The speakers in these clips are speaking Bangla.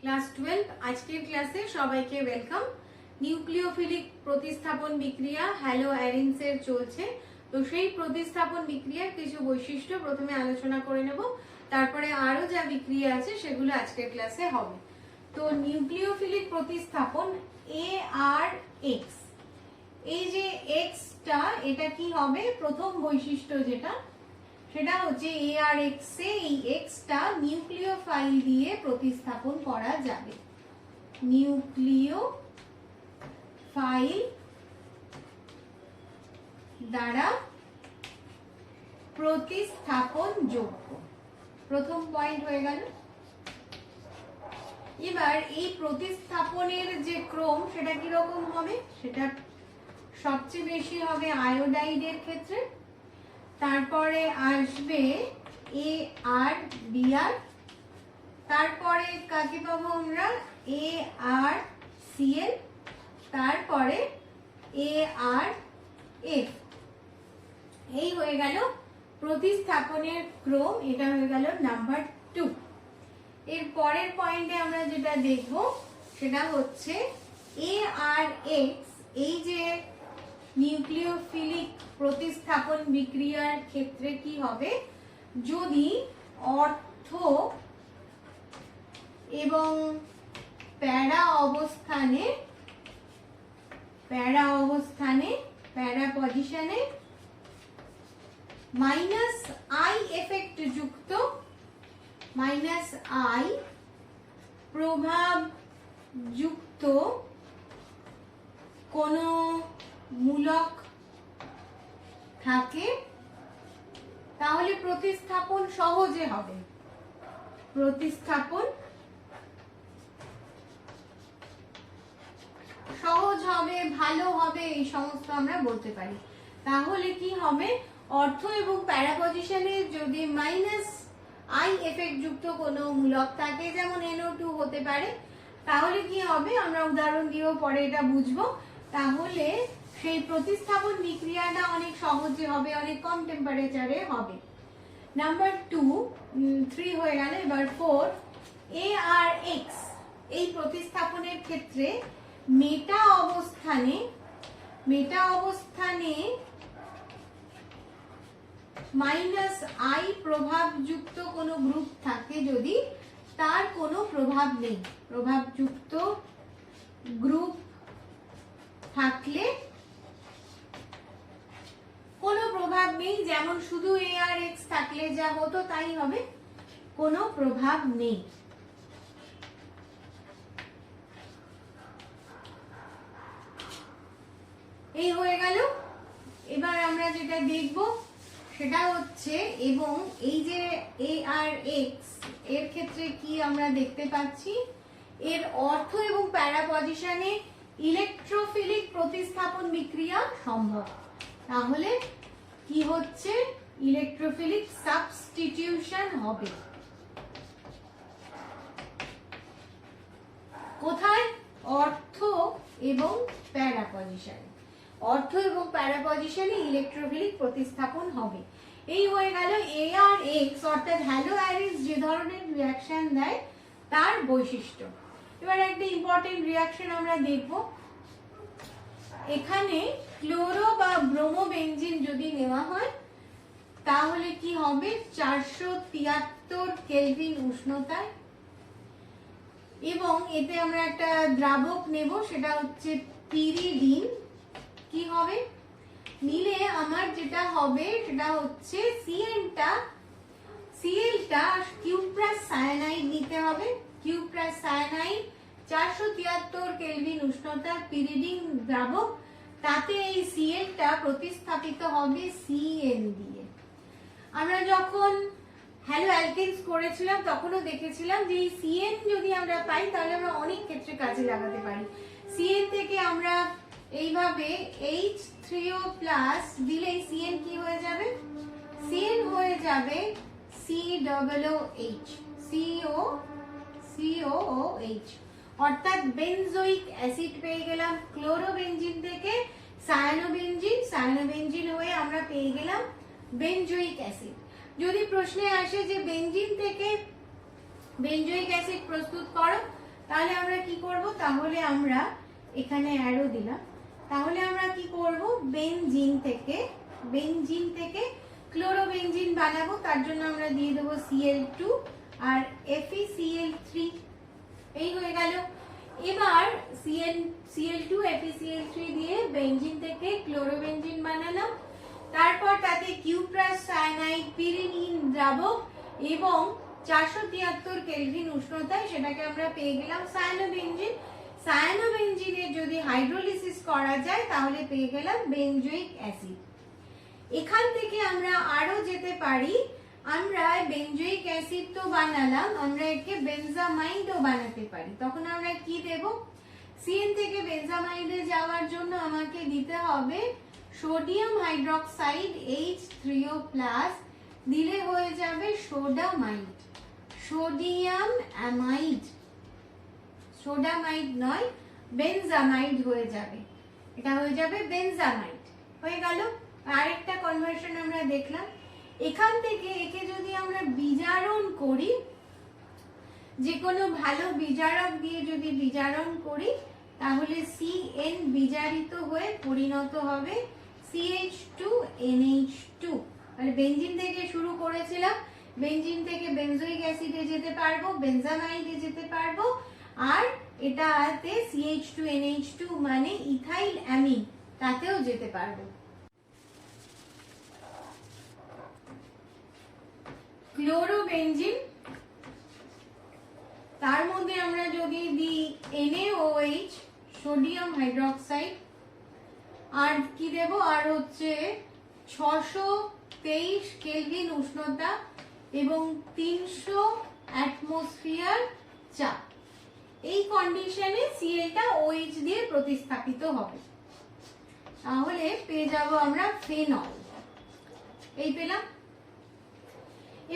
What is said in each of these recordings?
ক্লাস 12 আজকের ক্লাসে সবাইকে ওয়েলকাম। নিউক্লিওফিলিক প্রতিস্থাপন বিক্রিয়া হ্যালো অ্যারিনসের চলছে। তো সেই প্রতিস্থাপন বিক্রিয়ার কিছু বৈশিষ্ট্য প্রথমে আলোচনা করে নেব, তারপরে আরো যা বিক্রিয়া আছে সেগুলো আজকের ক্লাসে হবে। তো নিউক্লিওফিলিক প্রতিস্থাপন ARX, এই যে এক্সটা এটা কি হবে, প্রথম বৈশিষ্ট্য যেটা সেটা হচ্ছে ARX এ এই এক্সটা নিউক্লিওফাইল দিয়ে প্রতিস্থাপন করা যাবে। নিউক্লিওফাইল দ্বারা প্রতিস্থাপন যোগ্য, প্রথম পয়েন্ট হয়ে গেল। এবার এই প্রতিস্থাপনের যে ক্রম সেটা কি রকম হবে, সেটা সবচেয়ে বেশি হবে আয়োডাইডের ক্ষেত্রে, তারপরে আসবে ArBr, তারপরে কাকে পাবো আমরা ArCl, তারপরে ArF। এই হয়ে গেল প্রতিস্থাপনের ক্রম, এটা হয়ে গেল নাম্বার 2। এর পরের পয়েন্টে আমরা যেটা দেখব সেটা হচ্ছে ARX, এই যে নিউক্লিওফিলিক প্রতিস্থাপন বিক্রিয়ার ক্ষেত্রে কি হবে, যদি অর্থ এবং প্যারা পজিশনে মাইনাস আই এফেক্ট যুক্ত, মাইনাস আই প্রভাব যুক্ত কোন মূলক থাকে তাহলে প্রতিস্থাপন সহজে হবে, প্রতিস্থাপন সহজ হবে, ভালো হবে, এই সমস্ত আমরা বলতে পারি। তাহলে কি হবে, অর্থ এবং প্যারা পজিশনে যদি মাইনাস আই এফেক্ট যুক্ত কোনো মূলক থাকে, যেমন NO2 হতে পারে, তাহলে কি হবে, আমরা উদাহরণ দিয়েও পরে এটা বুঝবো। তাহলে সেই প্রতিস্থাপন বিক্রিয়াটা অনেক সহজে হবে, অনেক কম টেম্পারেচারে হবে। নাম্বার 3 হয়ে গেল। এবার 4 ARX, এই প্রতিস্থাপনের ক্ষেত্রে মেটা অবস্থানে মাইনাস আই প্রভাব যুক্ত কোনো গ্রুপ থাকে, যদি তার কোনো প্রভাব নেই, প্রভাবযুক্ত গ্রুপ থাকলে কোনো প্রভাব নেই, যেমন শুধু ARX থাকলে যা হতো তাই হবে, কোনো প্রভাব নেই। এই হয়ে গেল। এবার আমরা যেটা দেখব সেটা হচ্ছে, এবং এই যে ARX এর ক্ষেত্রে কি আমরা দেখতে পাচ্ছি, এর অর্থ এবং প্যারা পজিশনে ইলেকট্রোফিলিক প্রতিস্থাপন বিক্রিয়া সম্ভব। তাহলে কি হচ্ছে, ইলেকট্রোফিলিক সাবস্টিটিউশন হবে। কোথায়, অর্থ এবং প্যারা পজিশনে, অর্থ এবং প্যারা পজিশনে ইলেকট্রোফিলিক প্রতিস্থাপন হবে। এই হয়ে গেল ARX অর্থাৎ হ্যালো অ্যারিনস যে ধরনের রিঅ্যাকশন দেয় তার বৈশিষ্ট্য। এবার একটা ইম্পর্টেন্ট রিঅ্যাকশন আমরা দেখব। এখানে ক্লোরো বা ব্রোমো বেনজিন যদি নেওয়া হয় তাহলে কি হবে, 473 কেলভিন উষ্ণতায়, এবং এতে আমরা একটা দ্রাবক নেব সেটা হচ্ছে পিরিডিন। কি হবে, নিলে আমার যেটা হবে সেটা হচ্ছে Clটা কিউপ্রাস সায়ানাইড নিতে হবে। কিউপ্রাস সায়ানাইড 473 কেলভিন উষ্ণতা পিরিডিন দ্রাবক, তাতে এই Clটা প্রতিস্থাপিত হবে CN দিয়ে। আমরা যখন হ্যালো অ্যালকেনস করেছিলাম তখনও দেখেছিলাম যে এই CN যদি আমরা পাই তাহলে আমরা অনেক ক্ষেত্রে কাজে লাগাতে পারি। CN থেকে আমরা এইভাবে H3O+ দিলে CN কি হয়ে যাবে, CN হয়ে যাবে COOH, অর্থাৎ বেনজোইক অ্যাসিড পেয়ে গেলাম। ক্লোরোবেনজিন থেকে সায়ানোবেনজিন হয়ে আমরা পেয়ে গেলাম বেনজোইক অ্যাসিড। যদি প্রশ্নে আসে যে বেনজিন থেকে বেনজোইক অ্যাসিড প্রস্তুত করো, তাহলে আমরা কি করব, তাহলে আমরা এখানে অ্যারো দিলাম, তাহলে আমরা কি করব, বেনজিন থেকে ক্লোরোবেনজিন বানাবো। তার জন্য আমরা দিয়ে দেবো Cl2 আর FeCl3, এই হয়ে গেল। এবার Cl2 FeCl3 দিয়ে বেনজিন থেকে ক্লোরোবেনজিন বানালাম, তারপর তাতে কিউপ্রাস সায়ানাইড পিরিনিন দ্রাবক এবং 473 কেলভিন উষ্ণতায় সেটাকে আমরা পেয়ে গেলাম সায়ানোবেনজিন। সায়ানোবেনজিনের যদি হাইড্রোলিসিস করা যায় তাহলে পেয়ে গেলাম বেনজোইক অ্যাসিড। এখান থেকে আমরা আরো যেতে পারি, আমরা বেনজোইক অ্যাসিড তো বানালাম, আমরা একে বেনজামাইডও বানাতে পারি। তখন আমরা কি দেব, সিএন থেকে বেনজামাইডে যাওয়ার জন্য আমাকে দিতে হবে সোডিয়াম হাইড্রোক্সাইড H3O+ দিলে হয়ে যাবে সোডামাইড, সোডিয়াম অ্যামাইড, সোডামাইড নয় বেনজামাইড হয়ে যাবে, এটা হয়ে যাবে বেনজামাইড। হয়ে গেল। আরেকটা কনভার্সন আমরা দেখলাম। এখান থেকে একে যদি আমরা বিজারণ করি, যে কোনো ভালো বিজারক দিয়ে যদি বিজারণ করি তাহলে CN বিজারিত হয়ে পরিণত হবে CH2NH2। মানে বেনজিন থেকে শুরু করেছিলাম, বেনজিন থেকে বেনজোইক অ্যাসিডে যেতে পারবো, বেনজামাইডে যেতে পারবো, আর এটাতে CH2NH2 মানে ইথাইল অ্যামিন, তাতেও যেতে পারবো। ক্লোরোবেনজিন, তার মধ্যে আমরা যদি দিই NaOH সোডিয়াম হাইড্রোক্সাইড, আর কি দেব, আর হচ্ছে 623 কেলভিন উষ্ণতা এবং 300 অ্যাটমসফিয়ার চাপ, এই কন্ডিশনে সিএলটা OH দিয়ে প্রতিস্থাপিত হবে। তাহলে পেয়ে যাব আমরা ফেনল, এই পেলাম।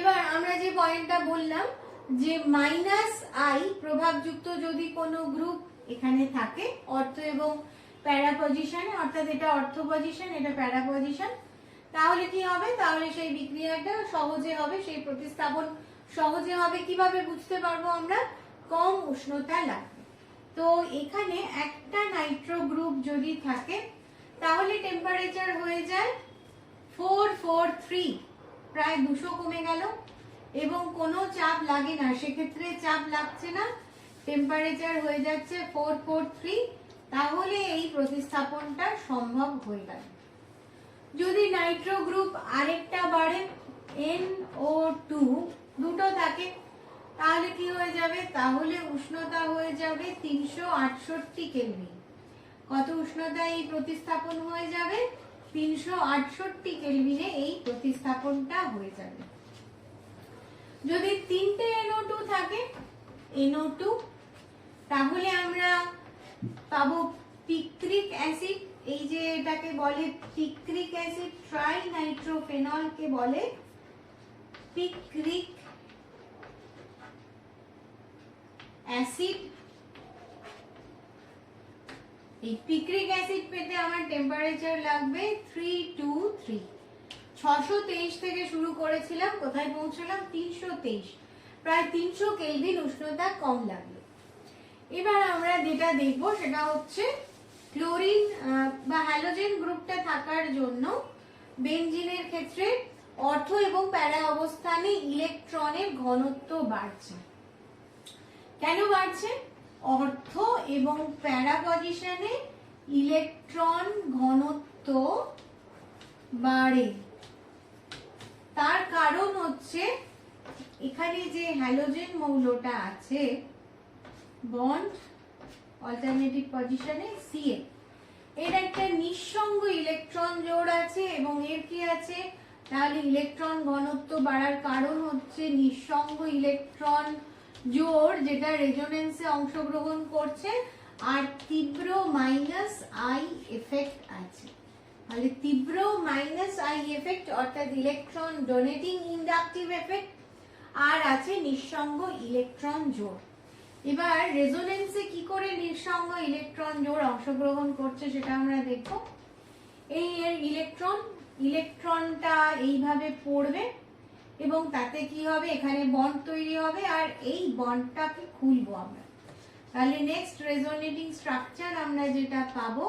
এবার আমরা যে পয়েন্টটা বললাম যে -I প্রভাবযুক্ত যদি কোনো গ্রুপ এখানে থাকে অর্থ এবং প্যারা পজিশনে, অর্থাৎ এটা অর্থ পজিশন, এটা প্যারা পজিশন, তাহলে কি হবে, তাহলে সেই বিক্রিয়াটা সহজে হবে, সেই প্রতিস্থাপন সহজে হবে। কিভাবে বুঝতে পারবো আমরা, কম উষ্ণতা লাগবে। তো এখানে একটা নাইট্রো গ্রুপ যদি থাকে তাহলে টেম্পারেচার হয়ে যায় 443, প্রায় 200 কমে গেল, এবং কোনো চাপ লাগে না, সেক্ষেত্রে চাপ লাগছে না, টেম্পারেচার হয়ে যাচ্ছে 443, তাহলে এই প্রতিস্থাপনটা সম্ভব হয়ে গেল। যদি নাইট্রো গ্রুপ আরেকটা বাড়ে, NO2 দুটো থাকে, তাহলে কি হয়ে যাবে, তাহলে উষ্ণতা হয়ে যাবে 368 কেলভিন। কত উষ্ণতায় এই প্রতিস্থাপন হয়ে যাবে, 368 কেলভিনে এই প্রতিস্থাপনটা হয়ে যাবে। যদি তিনটে NO2 থাকে, NO2, তাহলে আমরা পাবো পিক্রিক অ্যাসিড, এই যে এটাকে বলে পিক্রিক অ্যাসিড, ট্রাইনাইট্রোফেনলকে বলে পিক্রিক অ্যাসিড। এই পিক্রিক অ্যাসিড পেতে আমার টেম্পারেচার লাগবে 323, 623 থেকে শুরু করেছিলাম, কোথায় পৌঁছলাম, 323, প্রায় 300 কেলভিন উষ্ণতা কম লাগলো। এবার আমরা যেটা দেখবো সেটা হচ্ছে ক্লোরিন বা হ্যালোজেন গ্রুপটা থাকার জন্য বেনজিনের ক্ষেত্রে অর্থ এবং প্যারা অবস্থানে ইলেকট্রনের ঘনত্ব বাড়ছে। কেন বাড়ছে, অর্থ এবং প্যারা পজিশনে ইলেকট্রন ঘনত্ব বাড়ে, তার কারণ হচ্ছে এখানে যে হ্যালোজেন মৌলটা আছে বন্ড অল্টারনেটিভ পজিশনে Cl, এর একটা নিঃসঙ্গ ইলেকট্রন জোড় আছে এবং এর কি আছে, তাহলে ইলেকট্রন ঘনত্ব বাড়ার কারণ হচ্ছে নিঃসঙ্গ ইলেকট্রন জোড় যেটা রেজোনেন্সে অংশগ্রহণ করছে, আর তীব্র -I এফেক্ট আছে। তাহলে তীব্র -I এফেক্ট অর্থাৎ ইলেকট্রন ডোনেটিং ইন্ডাকটিভ এফেক্ট, আর আছে নিঃসঙ্গ ইলেকট্রন জোড়। এবার রেজোনেন্সে কি করে নিঃসঙ্গ ইলেকট্রন জোড় অংশগ্রহণ করছে সেটা আমরা দেখব। এই এর ইলেকট্রনটা এইভাবে পড়বে এবং তাতে কি হবে, এখানে বন্ড তৈরি হবে, আর এই বন্ডটাকে খুলবো আমরা। তাহলে নেক্সট রেজোনেটিং স্ট্রাকচার আমরা যেটা পাবো,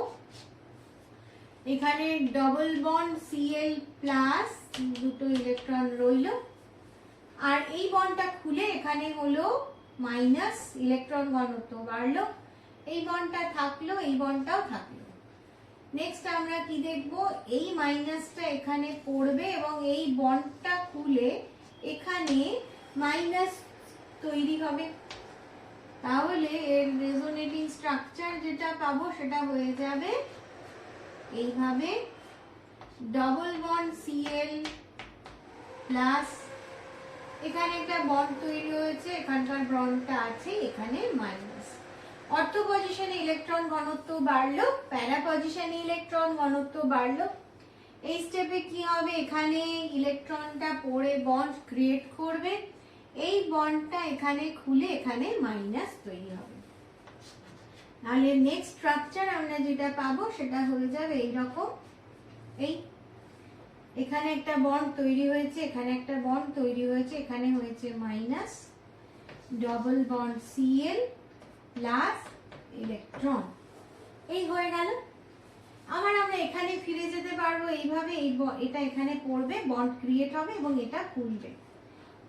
এখানে ডবল বন্ড Cl প্লাস দুটো ইলেকট্রন রইল, আর এই বন্ডটা খুলে এখানে হলো মাইনাস, ইলেকট্রন ঘনত্ব বাড়লো, এই বন্ডটা থাকলো, এই বন্ডটাও থাকলো। নেক্সট আমরা কি দেখব, এই মাইনাসটা এখানে পড়বে এবং এই বন্ডটা খুলে এখানে মাইনাস তৈরি হবে। তাহলে এর রেজোনেটিং স্ট্রাকচার যেটা পাবো সেটা হয়ে যাবে এইভাবে, ডবল বন্ড Cl প্লাস, এখানে একটা বন্ড তৈরি হয়েছে, এখানকার বন্ডটা আছে, এখানে মাইনাস। অর্থ পজিশনে ইলেকট্রন ঘনত্ব বাড়লো, প্যারা পজিশনে ইলেকট্রন ঘনত্ব বাড়লো। এই স্টেপে কি হবে, এখানে ইলেকট্রনটা পড়ে বন্ড ক্রিয়েট করবে, এই বন্ডটা এখানে খুলে এখানে মাইনাস তৈরি হবে। তাহলে নেক্সট স্ট্রাকচার আমরা যেটা পাবো সেটা হয়ে যাবে এইরকম, এই এখানে একটা বন্ড তৈরি হয়েছে, এখানে একটা বন্ড তৈরি হয়েছে, এখানে হয়েছে minus, double bond Cl plus electron, এই হয়ে গেল। আবার আমরা এখানে ফিরে যেতে পারবো এইভাবে, এটা এখানে পড়বে, বন্ড ক্রিয়েট হবে এবং এটা খুলবে।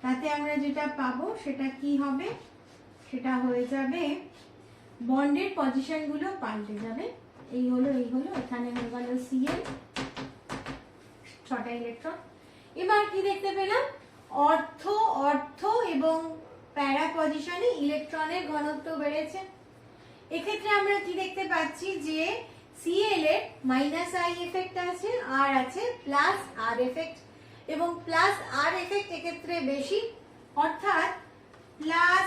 তাতে আমরা যেটা পাবো সেটা কি হবে, সেটা হয়ে যাবে বন্ডের পজিশন গুলো পাল্টে যাবে, এই হলো এখানে হয়ে গেল Cl, 6টা ইলেকট্রন। এবার কি দেখতে পেলাম, অর্থ অর্থ এবং প্যারা পজিশনে ইলেকট্রনের ঘনত্ব বেড়েছে। এক্ষেত্রে আমরা কি দেখতে পাচ্ছি যে Cl এর মাইনাস আই এফেক্ট আছে, আর আছে প্লাস আর এফেক্ট, এবং প্লাস আর এফেক্ট এক্ষেত্রে বেশি, অর্থাৎ plus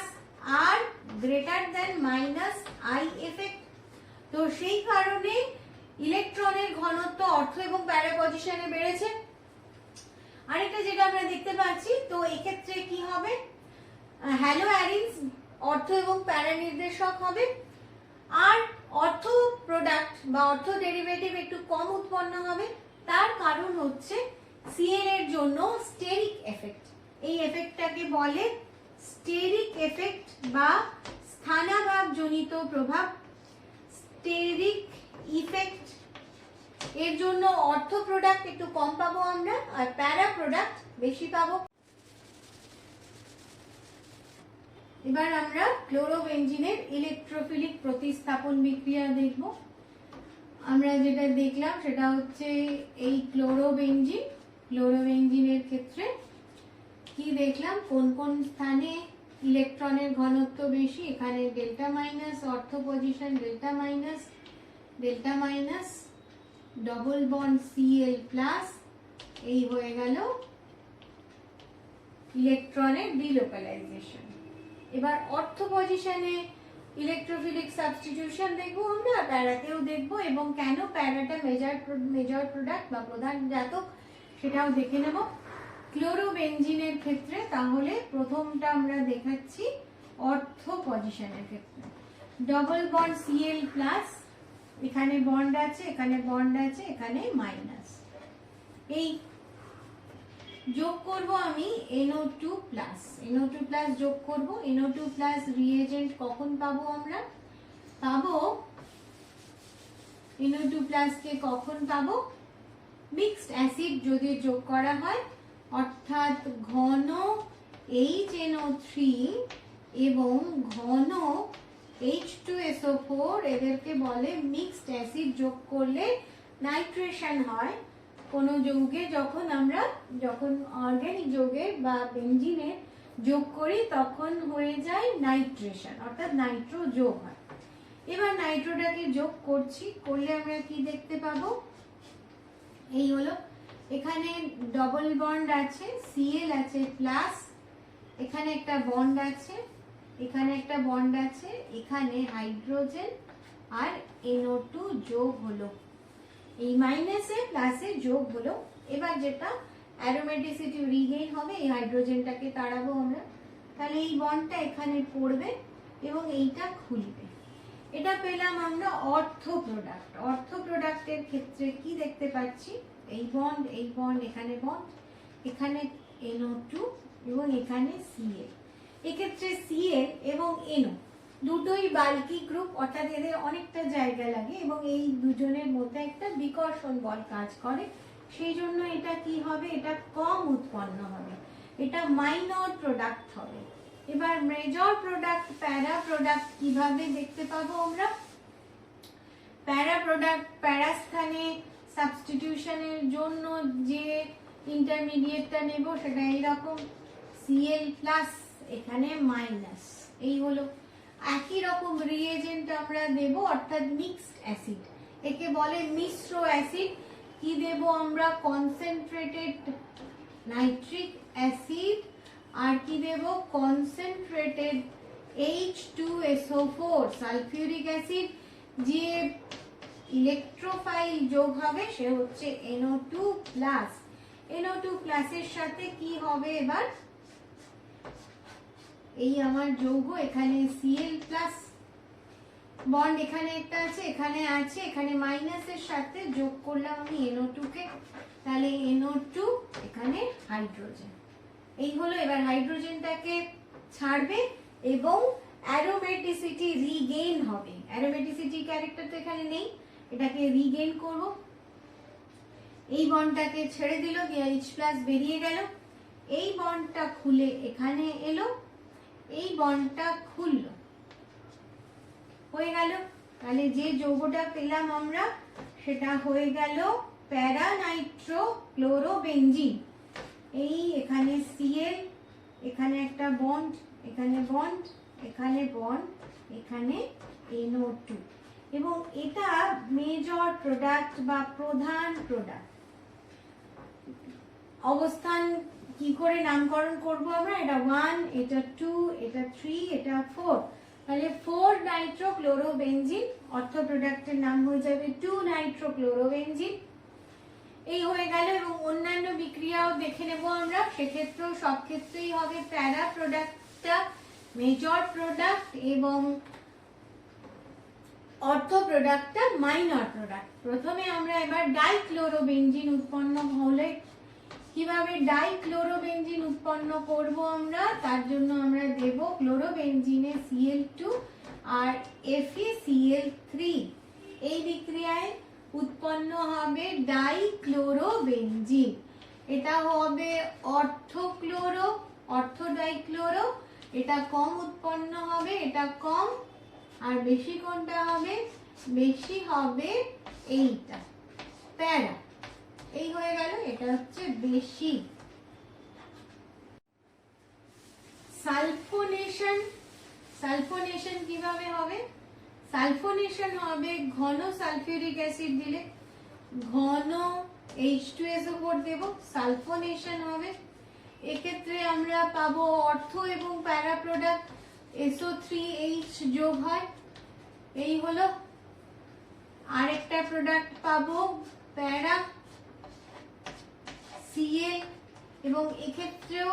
R greater than minus I effect. তো সেই কারণে ইলেকট্রনের ঘনত্ব অর্থ এবং প্যারা পজিশনে বেড়েছে। আরেকটা যেটা আমরা দেখতে পাচ্ছি, তো এক্ষেত্রে কি হবে, হ্যালো অ্যারিনস অর্থ এবং প্যারা নির্দেশক হবে, আর অর্থ প্রোডাক্ট বা অর্থ ডেরিভেটিভ একটু কম উৎপন্ন হবে। তার কারণ হচ্ছে Cl এর জন্য স্টেরিক এফেক্ট, এই এফেক্টটাকে বলে স্টেরিক এফেক্ট বা স্থানাভাব জনিত প্রভাব, স্টেরিক ইফেক্ট। এর জন্য অর্থ প্রোডাক্ট একটু কম পাবো আমরা, আর প্যারা প্রোডাক্ট বেশি পাবো। এবার আমরা ক্লোরোবেনজিনের ইলেকট্রোফিলিক প্রতিস্থাপন বিক্রিয়া দেখব। আমরা যেটা দেখলাম সেটা হচ্ছে এই ক্লোরোবেনজিনের ক্ষেত্রে কি দেখলাম, কোন কোন স্থানে ইলেকট্রনের ঘনত্ব বেশি, এখানে ডেল্টা মাইনাস, অর্থ position delta minus, double bond Cl plus, এই হয়ে গেল ইলেকট্রনের ডিলোকালাইজেশন। এবার অর্থ পজিশনে ইলেকট্রোফিলিক সাবস্টিটিউশন দেখবো আমরা, প্যারাতেও দেখবো, এবং কেন প্যারাটা মেজর প্রোডাক্ট বা প্রধান জাতক সেটাও দেখে নেব ক্লোরোবেনজিনের ক্ষেত্রে। তাহলে প্রথমটা আমরা দেখাচ্ছি অর্থ পজিশনের ক্ষেত্রে, ডবল বন্ড Cl প্লাস, এখানে বন্ড আছে, এখানে বন্ড আছে, এখানে মাইনাস, এই যোগ করব আমি NO2 প্লাস যোগ করব। NO2 প্লাস রিএজেন্ট কখন পাবো আমরা, পাবো NO2 প্লাস কে কখন পাবো, মিক্সড অ্যাসিড যদি যোগ করা হয়, অর্থাৎ ঘন HNO3 এবং ঘন H2SO4, এদেরকে বলে মিক্সড অ্যাসিড। যোগ করলে নাইট্রেশন হয় কোনো যৌগে, যখন অর্গানিক যৌগে বা বেনজিনে যোগ করি তখন হয়ে যায় নাইট্রেশন, অর্থাৎ নাইট্রো যোগ হয়। এবার নাইট্রোটাকে যোগ করছি, করলে আমরা কি দেখতে পাবো, এই হলো এখানে ডবল বন্ড আছে, Cl আছে প্লাস, এখানে একটা বন্ড আছে, এখানে একটা বন্ড আছে, এখানে হাইড্রোজেন আর NO2 যোগ হলো, এই মাইনাসে প্লাসে যোগ হলো। এবার যেটা অ্যারোমেটিসিটি রিগেইন হবে, এই হাইড্রোজেনটাকে তাড়াবো আমরা, তাহলে এই বন্ডটা এখানে পড়বে এবং এইটা খুলবে। এটা পেলাম আমরা অর্থ প্রোডাক্ট। অর্থ প্রোডাক্টের ক্ষেত্রে কি দেখতে পাচ্ছি, এই বন্ড, এখানে বন্ড, এখানে NO2 এবং এখানে Cl। এক্ষেত্রে Cl এবং NO দুটোই বাল্কি গ্রুপ, অর্থাৎ এদের অনেকটা জায়গা লাগে এবং এই দুজনের মধ্যে একটা বিকর্ষণ বল কাজ করে, সেই জন্য এটা কি হবে, এটা কম উৎপন্ন হবে, এটা মাইনর প্রোডাক্ট হবে। এবার মেজর প্রোডাক্ট, প্যারা প্রোডাক্ট কিভাবে দেখতে পাবো আমরা? প্যারা প্রোডাক্ট, প্যারা স্থানে সাবস্টিটিউশনের জন্য যে ইন্টারমিডিয়েটটা নেব সেটা এইরকম Cl প্লাস, এখানে মাইনাস, এই হলো। একই রকম রিএজেন্ট আমরা দেব, অর্থাৎ মিক্সড অ্যাসিড, একে বলে মিশ্র অ্যাসিড। কি দেব আমরা? কনসেন্ট্রেটেড নাইট্রিক অ্যাসিড, আর কি দেব? Concentrated H2SO4 sulphuric acid. যে ইলেকট্রোফাইল যোগ হবে সে হচ্ছে NO2 প্লাস। NO2 প্লাসের সাথে কি হবে এবার? এই আমার যৌগ, এখানে Cl প্লাস বন্ড এখানে একটা আছে, এখানে আছে, এখানে মাইনাসের সাথে যোগ করলাম আমি NO2 কে, তাহলে NO2 এখানে হাইড্রোজেন। এই হলো। এবার হাইড্রোজেনটাকে ছাড়বে এবং অ্যারোমেটিসিটি রিগেইন হবে। অ্যারোমেটিসিটি ক্যারেক্টার তো এখানে নেই, এটাকে রিগেইন করব। এই বন্ডটাকে ছেড়ে দিল, H প্লাস বেরিয়ে গেল, এই বন্ডটা খুলে এখানে এলো, এই বন্ডটা খুললো, হয়ে গেল। তাহলে যে যৌগটা পেলাম আমরা সেটা হয়ে গেল প্যারা নাইট্রো ক্লোরোবেনজিন। এই এখানে Cl, এখানে একটা বন্ড, এখানে বন্ড, এখানে বন্ড, এখানে NO2, এবং এটা মেজর প্রোডাক্ট বা প্রধান প্রোডাক্ট। অবস্থান কি করে নামকরণ করব আমরা? এটা 1, এটা 2, এটা 3, এটা 4, তাহলে 4 নাইট্রোক্লোরোবেনজিন, অর্থ প্রোডাক্টের নাম হয়ে যাবে 2 নাইট্রোক্লোরোবেনজিন। এই হয়ে গেল। এবং অন্যান্য বিক্রিয়াও দেখে নেব আমরা, সেক্ষেত্রেও সব ক্ষেত্রেই হবে প্যারা প্রোডাক্টটা মেজর প্রোডাক্ট এবং অর্থ প্রোডাক্টটা মাইনর প্রোডাক্ট। প্রথমে আমরা এবার ডাইক্লোরোবেনজিন উৎপন্ন হলে কিভাবে ডাইক্লোরোবেনজিন উৎপন্ন করব আমরা, তার জন্য আমরা দেব ক্লোরোবেনজিনে Cl2 আর FeCl3। এই বিক্রিয়ায় উৎপন্ন হবে ডাইক্লোরোবেনজিন। এটা হবে অর্থোক্লোরো, অর্থ ডাইক্লোরো। এটা কম উৎপন্ন হবে, এটা কম। আর বেশি কোনটা হবে? বেশি হবে এইটা, প্যারা। এই হয়ে গেল, এটা হচ্ছে বেশি। সালফোনেশন, সালফোনেশন কিভাবে হবে? সালফোনেশন হবে ঘন সালফিউরিক অ্যাসিড দিলে, ঘন H2SO4 দেব, সালফোনেশন হবে। এক্ষেত্রে আমরা পাবো অর্থ এবং প্যারা প্রোডাক্ট SO3H যোগ হয়, এই হলো। আরেকটা প্রোডাক্ট পাবো প্যারা Cl, এবং এক্ষেত্রেও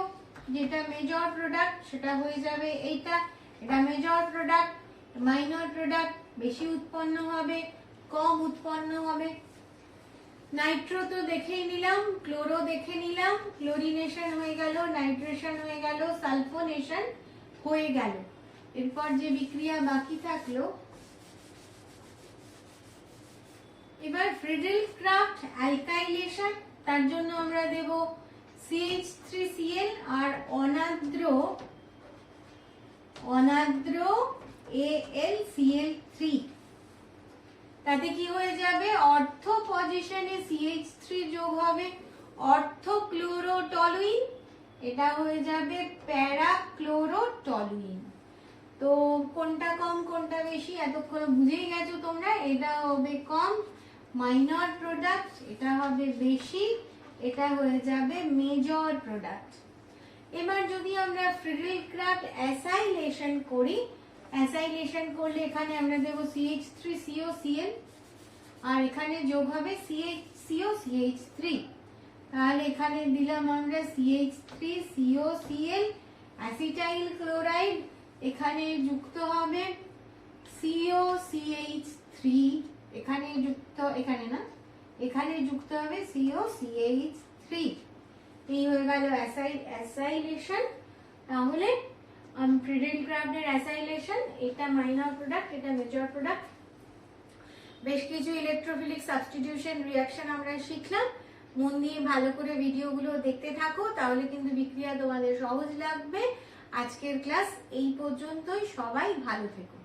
যেটা মেজর প্রোডাক্ট সেটা হয়ে যাবে এইটা। এটা মেজর প্রোডাক্ট, মাইনর প্রোডাক্ট, বেশি উৎপন্ন হবে, কম উৎপন্ন হবে। নাইট্রো তো দেখেই নিলাম, ক্লোরো দেখে নিলাম, ক্লোরিনেশন হয়ে গেল, নাইট্রেশন হয়ে গেল, সালফোনেশন হয়ে গেল। এরপর যে বিক্রিয়া বাকি থাকলো, এবার ফ্রিডেল-ক্রাফট অ্যালকাইলেশন, তার জন্য আমরা দেব CH3Cl আর অনাদ্র AlCl3। তাতে কি হয়ে যাবে? অর্থ পজিশনে CH3 যোগ হবে, অর্থোক্লোরোটলুইন, এটা হয়ে যাবে প্যারাক্লোরোটলুইন। তো কোনটা কম কোনটা বেশি এতক্ষণ বুঝেই গেছো তোমরা। এটা হবে কম, মাইনর প্রোডাক্ট, এটা হবে বেশি, এটা হয়ে যাবে মেজর প্রোডাক্ট। এবার যদি আমরা ফ্রিডেল-ক্রাফট অ্যাসাইলেশন করি, অ্যাসাইলেশন করলে এখানে আমরা দেব CH3COCl আর এখানে যোগ হবে CHCOCH3। তাহলে এখানে দিলাম আমরা CH3COCl, অ্যাসিটাইল ক্লোরাইড, এখানে যুক্ত হবে COCH3, এখানে যুক্ত, এখানে না, এখানে যুক্ত হবে COCH3। এই হয়ে গেল অ্যাসাইলেশন। তাহলে ফ্রিডেল ক্রাফটের অ্যাসাইলেশন, এটা মাইনর প্রোডাক্ট, এটা মেজর প্রোডাক্ট। বেশ কিছু ইলেকট্রোফিলিক সাবস্টিটিউশন রিঅ্যাকশন আমরা শিখলাম। মন দিয়ে ভালো করে ভিডিওগুলো দেখতে থাকো, তাহলে কিন্তু বিক্রিয়া তোমাদের সহজ লাগবে। আজকের ক্লাস এই পর্যন্তই, সবাই ভালো থেকো।